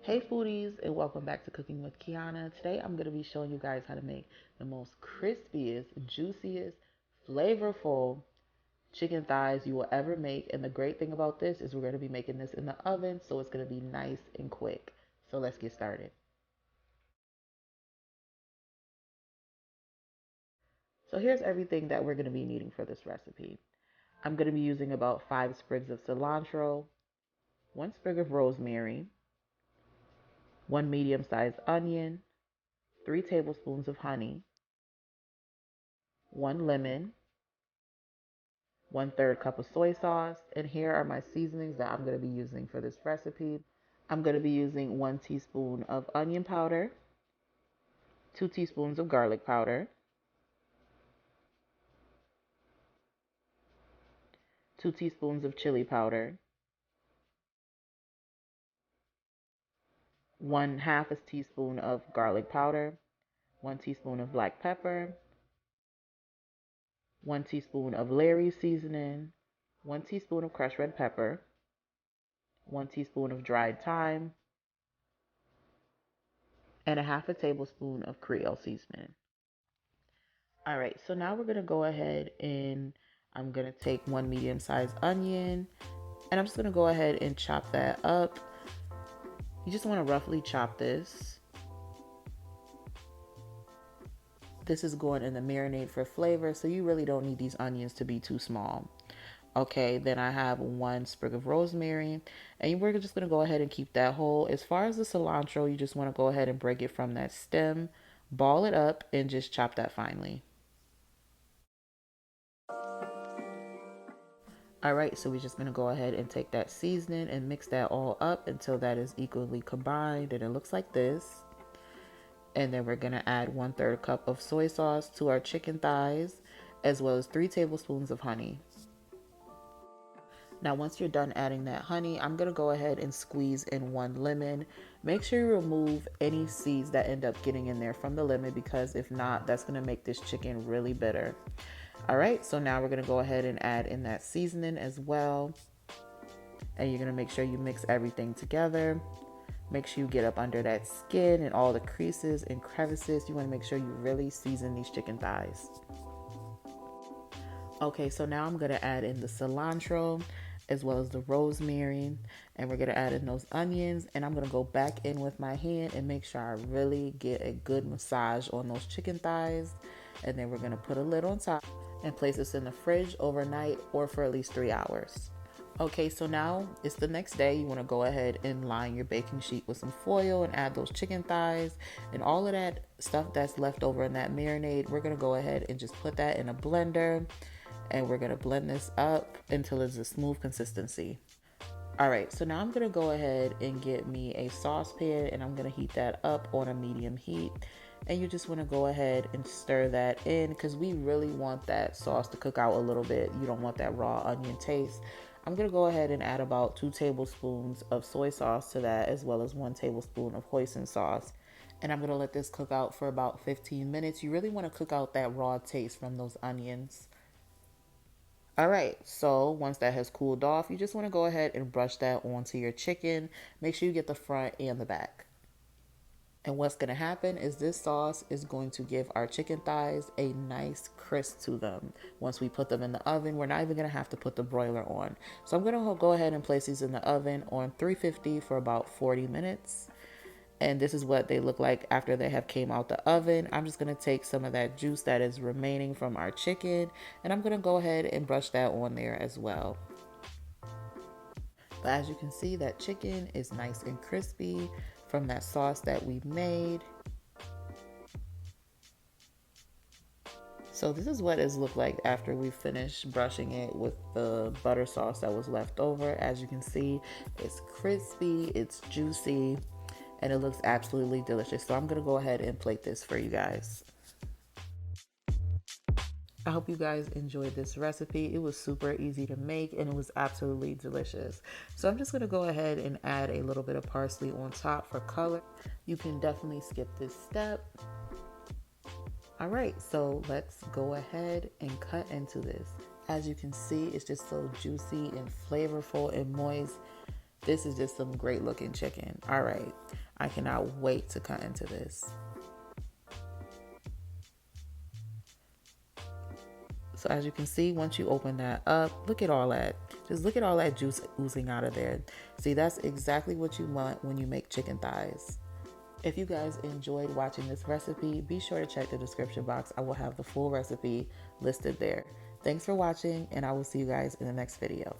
Hey foodies, and welcome back to Cooking with Kiana. Today I'm going to be showing you guys how to make the most crispiest, juiciest, flavorful chicken thighs you will ever make. And the great thing about this is we're going to be making this in the oven, so it's going to be nice and quick. So let's get started. So here's everything that we're going to be needing for this recipe. I'm going to be using about 5 sprigs of cilantro, 1 sprig of rosemary, 1 medium-sized onion, 3 tablespoons of honey, 1 lemon, 1/3 cup of soy sauce. And here are my seasonings that I'm going to be using for this recipe. I'm going to be using 1 teaspoon of onion powder, 2 teaspoons of garlic powder, 2 teaspoons of chili powder, 1/2 teaspoon of garlic powder, 1 teaspoon of black pepper, 1 teaspoon of Lawrys seasoning, 1 teaspoon of crushed red pepper, 1 teaspoon of dried thyme, and a 1/2 tablespoon of creole seasoning. All right, so now we're gonna go ahead and I'm gonna take 1 medium-sized onion and I'm just gonna go ahead and chop that up. You just wanna roughly chop this. This is going in the marinade for flavor, so you really don't need these onions to be too small. Okay, then I have 1 sprig of rosemary, and we're just gonna go ahead and keep that whole. As far as the cilantro, you just wanna go ahead and break it from that stem, ball it up, and just chop that finely. All right, so we're just gonna go ahead and take that seasoning and mix that all up until that is equally combined and it looks like this. And then we're gonna add 1/3 cup of soy sauce to our chicken thighs, as well as 3 tablespoons of honey. Now, once you're done adding that honey, I'm gonna go ahead and squeeze in 1 lemon. Make sure you remove any seeds that end up getting in there from the lemon, because if not, that's gonna make this chicken really bitter. All right, so now we're gonna go ahead and add in that seasoning as well. And you're gonna make sure you mix everything together. Make sure you get up under that skin and all the creases and crevices. You wanna make sure you really season these chicken thighs. Okay, so now I'm gonna add in the cilantro as well as the rosemary, and we're gonna add in those onions, and I'm gonna go back in with my hand and make sure I really get a good massage on those chicken thighs. And then we're gonna put a lid on top and place this in the fridge overnight or for at least 3 hours. Okay, so now it's the next day. You want to go ahead and line your baking sheet with some foil and add those chicken thighs and all of that stuff that's left over in that marinade. We're going to go ahead and just put that in a blender, and we're going to blend this up until it's a smooth consistency. All right, so now I'm gonna go ahead and get me a saucepan and I'm gonna heat that up on a medium heat. And you just wanna go ahead and stir that in because we really want that sauce to cook out a little bit. You don't want that raw onion taste. I'm gonna go ahead and add about 2 tablespoons of soy sauce to that, as well as 1 tablespoon of hoisin sauce. And I'm gonna let this cook out for about 15 minutes. You really wanna cook out that raw taste from those onions. All right, so once that has cooled off, you just want to go ahead and brush that onto your chicken. Make sure you get the front and the back. And what's going to happen is this sauce is going to give our chicken thighs a nice crisp to them. Once we put them in the oven, we're not even going to have to put the broiler on. So I'm going to go ahead and place these in the oven on 350 for about 40 minutes. And this is what they look like after they have came out the oven. I'm just going to take some of that juice that is remaining from our chicken, and I'm going to go ahead and brush that on there as well. But as you can see, that chicken is nice and crispy from that sauce that we made. So this is what it's looked like after we finished brushing it with the butter sauce that was left over. As you can see, it's crispy, it's juicy, and it looks absolutely delicious. So I'm gonna go ahead and plate this for you guys. I hope you guys enjoyed this recipe. It was super easy to make and it was absolutely delicious. So I'm just gonna go ahead and add a little bit of parsley on top for color. You can definitely skip this step. All right, so let's go ahead and cut into this. As you can see, it's just so juicy and flavorful and moist. This is just some great looking chicken. All right, I cannot wait to cut into this. So as you can see, once you open that up, look at all that. Just look at all that juice oozing out of there. See, that's exactly what you want when you make chicken thighs. If you guys enjoyed watching this recipe, be sure to check the description box. I will have the full recipe listed there. Thanks for watching, and I will see you guys in the next video.